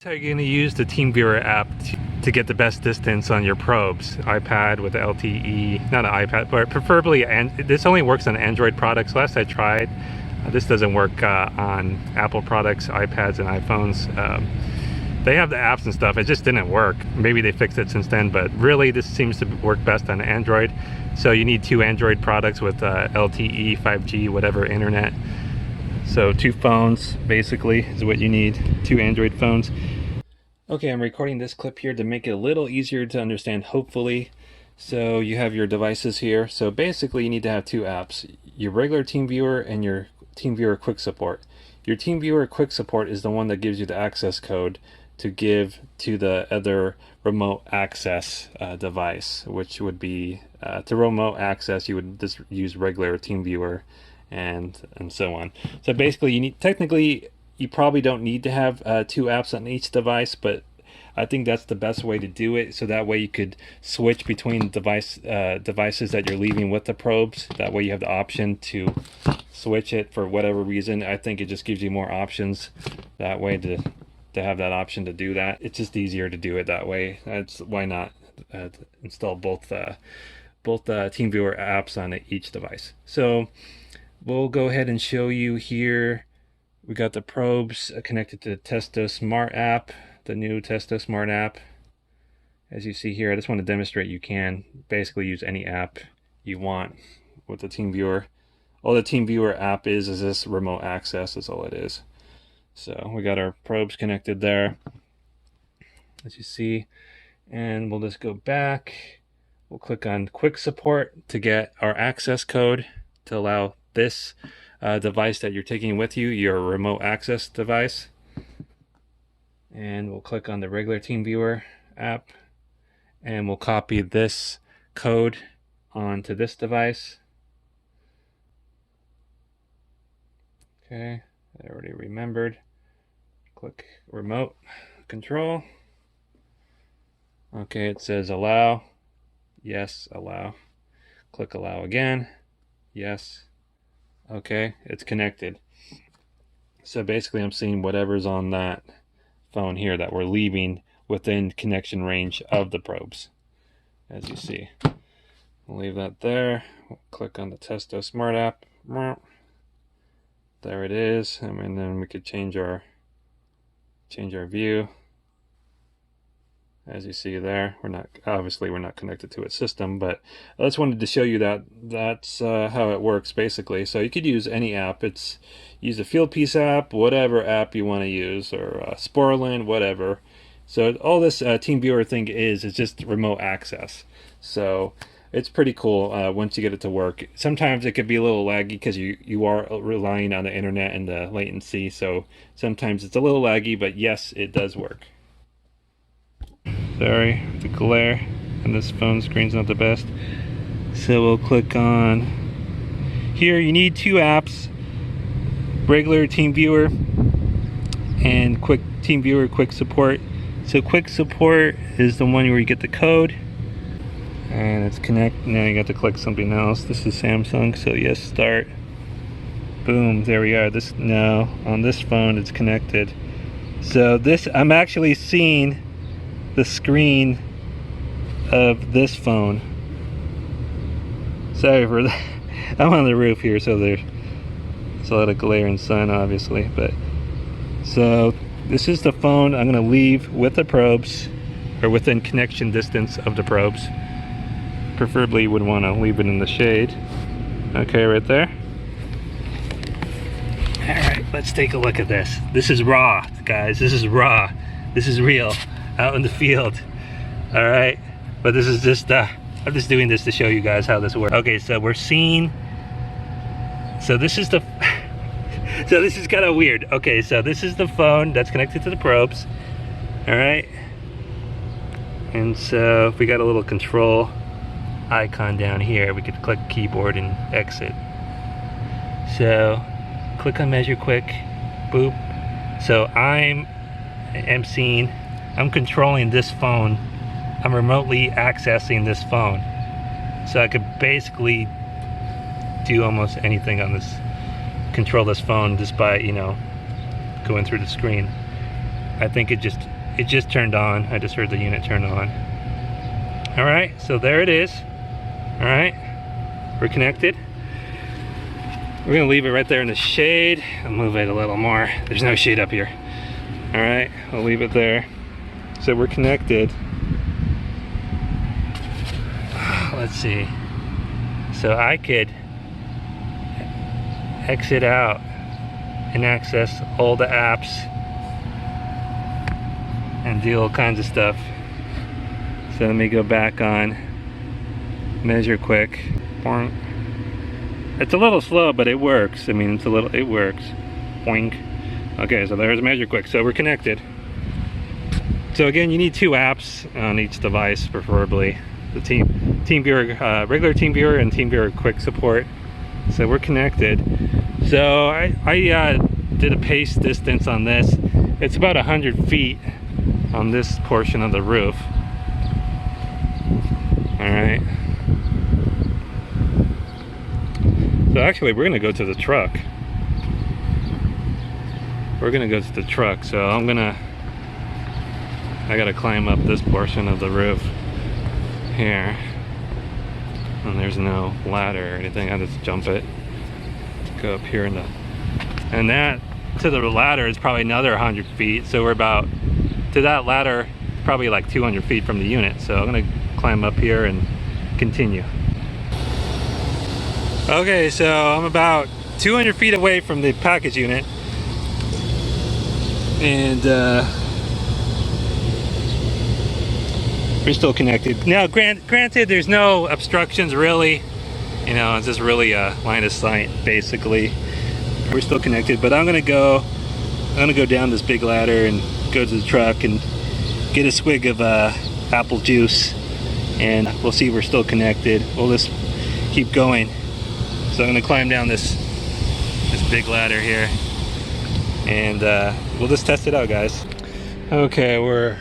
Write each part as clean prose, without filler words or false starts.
So you're going to use the TeamViewer app to get the best distance on your probes. iPad with LTE, not an iPad, but preferably, and this only works on Android products. Last I tried, this doesn't work on Apple products, iPads and iPhones. They have the apps and stuff, it just didn't work. Maybe they fixed it since then, but really this seems to work best on Android. So you need two Android products with LTE, 5G, whatever internet. So two phones basically is what you need, two Android phones. Okay, I'm recording this clip here to make it a little easier to understand, hopefully. So you have your devices here. So basically you need to have two apps, your regular TeamViewer and your TeamViewer Quick Support. Your TeamViewer Quick Support is the one that gives you the access code to give to the other remote access device, which would be to remote access you would just use regular TeamViewer and so on. So basically you need, technically you probably don't need to have two apps on each device, but I think that's the best way to do it, so that way you could switch between devices that you're leaving with the probes. That way you have the option to switch it for whatever reason. I think it just gives you more options that way to have that option to do that. It's just easier to do it that way. That's why not install both TeamViewer apps on each device. So we'll go ahead and show you here. We got the probes connected to the Testo Smart app, the new Testo Smart app. As you see here, I just want to demonstrate you can basically use any app you want with the TeamViewer. All the TeamViewer app is this remote access, that's all it is. So we got our probes connected there, as you see, and we'll just go back. We'll click on Quick Support to get our access code to allow this device that you're taking with you, your remote access device. And we'll click on the regular TeamViewer app, and we'll copy this code onto this device. Okay, I already remembered. Click remote control. Okay, it says allow. Yes, allow. Click allow again. Yes. Okay, it's connected. So basically I'm seeing whatever's on that phone here that we're leaving within connection range of the probes, as you see. We'll leave that there. We'll click on the Testo Smart app. There it is, and then we could change our view. As you see there, we're not connected to a system, but I just wanted to show you that that's how it works basically. So you could use any app. Use a Fieldpiece app, whatever app you want to use, or Sporland, whatever. So all this TeamViewer thing is just remote access. So it's pretty cool once you get it to work. Sometimes it could be a little laggy because you are relying on the internet and the latency. So sometimes it's a little laggy, but yes, it does work. Sorry, the glare on this phone screen's not the best. So we'll click on here. You need two apps, regular TeamViewer and TeamViewer Quick Support. So Quick Support is the one where you get the code and it's connect. Now you got to click something else. This is Samsung, so yes, start. Boom, there we are. This now on this phone it's connected. So this, I'm actually seeing the screen of this phone. Sorry for that. I'm on the roof here, so there's a lot of glare and sun obviously, but so this is the phone I'm going to leave with the probes, or within connection distance of the probes. Preferably you would want to leave it in the shade. Okay, right there. Alright, let's take a look at this. This is raw, guys. This is raw. This is real. Out in the field. Alright, but this is just I'm just doing this to show you guys how this works. Okay, so we're seeing, so this is the so this is kind of weird. Okay, so this is the phone that's connected to the probes. Alright, and so if we got a little control icon down here, we could click keyboard and exit. So click on measure quick, boop. So I'm controlling this phone. I'm remotely accessing this phone. So I could basically do almost anything on this, control this phone just by, you know, going through the screen. I think it just turned on. I just heard the unit turn on. All right, so there it is. All right, we're connected. We're gonna leave it right there in the shade. I'll move it a little more. There's no shade up here. All right, I'll leave it there. So we're connected. Let's see. So I could exit out and access all the apps and do all kinds of stuff. So let me go back on Measure Quick. It's a little slow, but it works. I mean, it works. Boink. Okay, so there's Measure Quick. So we're connected. So again, you need 2 apps on each device, preferably. The TeamViewer, regular TeamViewer and TeamViewer Quick support. So we're connected. So I did a pace distance on this. It's about 100 feet on this portion of the roof. All right. So actually, we're gonna go to the truck. We're gonna go to the truck. So I gotta climb up this portion of the roof here. And there's no ladder or anything. I just jump it. Go up here and that to the ladder is probably another 100 feet. So we're about, to that ladder, probably like 200 feet from the unit. So I'm gonna climb up here and continue. Okay, so I'm about 200 feet away from the package unit. And we're still connected. Now, granted, there's no obstructions really. You know, it's just really a line of sight, basically. We're still connected, but I'm gonna go down this big ladder and go to the truck and get a swig of apple juice, and we'll see if we're still connected. We'll just keep going. So I'm gonna climb down this big ladder here, and we'll just test it out, guys. Okay, we're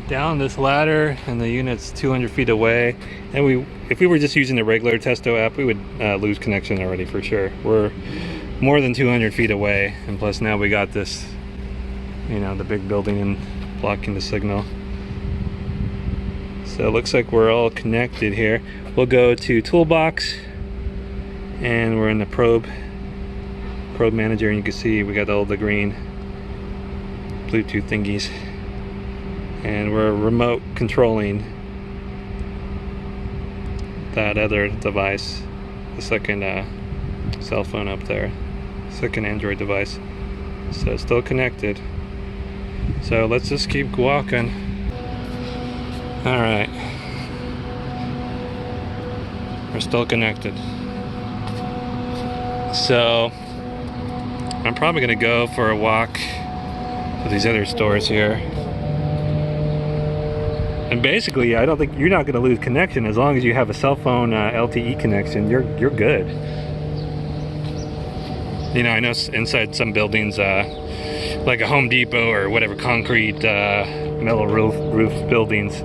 down this ladder and the unit's 200 feet away, and if we were just using the regular Testo app, we would lose connection already for sure. We're more than 200 feet away, and plus now we got this, you know, the big building and blocking the signal. So it looks like we're all connected here. We'll go to Toolbox, and we're in the probe manager, and you can see we got all the green Bluetooth thingies, and we're remote controlling that other device, the second cell phone up there, second Android device. So it's still connected. So let's just keep walking. All right, we're still connected. So I'm probably gonna go for a walk to these other stores here. And basically, I don't think you're not gonna lose connection as long as you have a cell phone LTE connection. You're good. You know, I know inside some buildings, like a Home Depot or whatever, concrete metal roof buildings,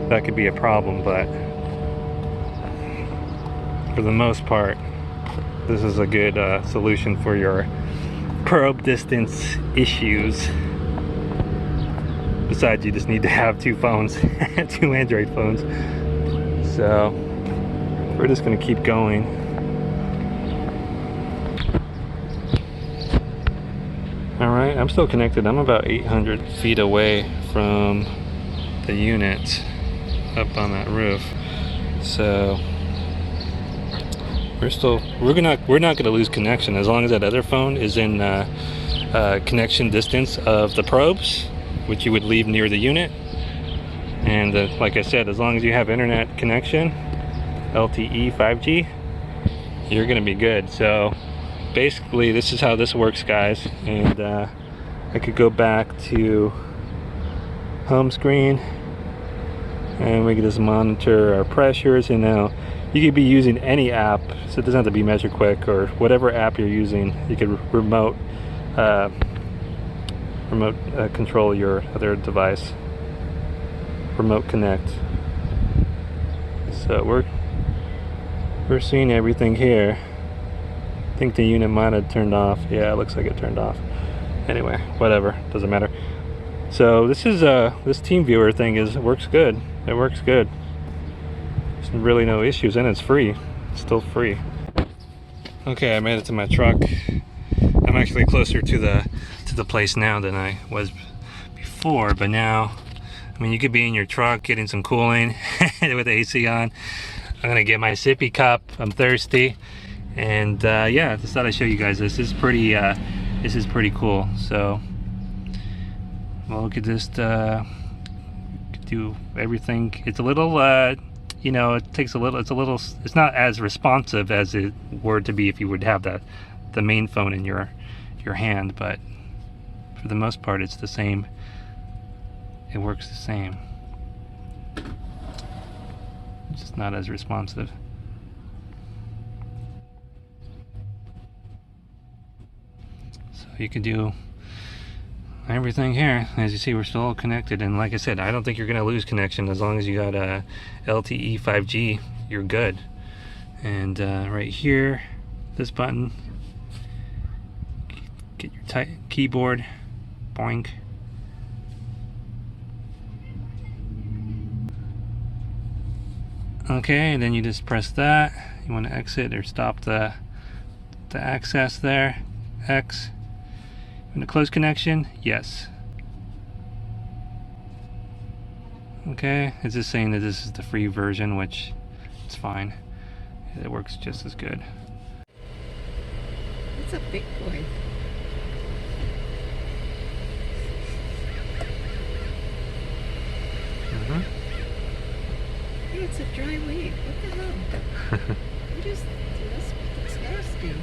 that could be a problem. But for the most part, this is a good solution for your probe distance issues. Besides, you just need to have 2 phones, 2 Android phones. So we're just gonna keep going. All right, I'm still connected. I'm about 800 feet away from the unit up on that roof. So we're not gonna lose connection as long as that other phone is in connection distance of the probes, which you would leave near the unit. And like I said, as long as you have internet connection, LTE 5G, you're gonna be good. So basically, this is how this works, guys. And I could go back to home screen, and we can just monitor our pressures. You know, you could be using any app, so it doesn't have to be Measure Quick, or whatever app you're using. You could remote control your other device, remote connect. So we're seeing everything here. I think the unit might have turned off. Yeah, it looks like it turned off. Anyway, whatever, doesn't matter. So this is this team viewer thing works good. It works good. There's really no issues, and it's free. It's still free. Okay, I made it to my truck. I'm actually closer to the place now than I was before, but now, I mean, you could be in your truck getting some cooling with the AC on. I'm gonna get my sippy cup. I'm thirsty, and yeah, I just thought I'd show you guys this. This is pretty cool. So, well, we could just do everything. It's a little, you know, it takes a little. It's not as responsive as it were to be if you would have the main phone in your hand, but for the most part, it's the same. It works the same. It's just not as responsive. So you can do everything here. As you see, we're still all connected, and like I said, I don't think you're gonna lose connection as long as you got a LTE 5G. You're good. And right here, this button, get your keyboard, boink. Okay, and then you just press that. You want to exit or stop the access there. X. You want to close connection? Yes. Okay, it's just saying that this is the free version, which it's fine. It works just as good. It's a big boy. Hey, it's a dry weed. What the hell? What is this? Disgusting.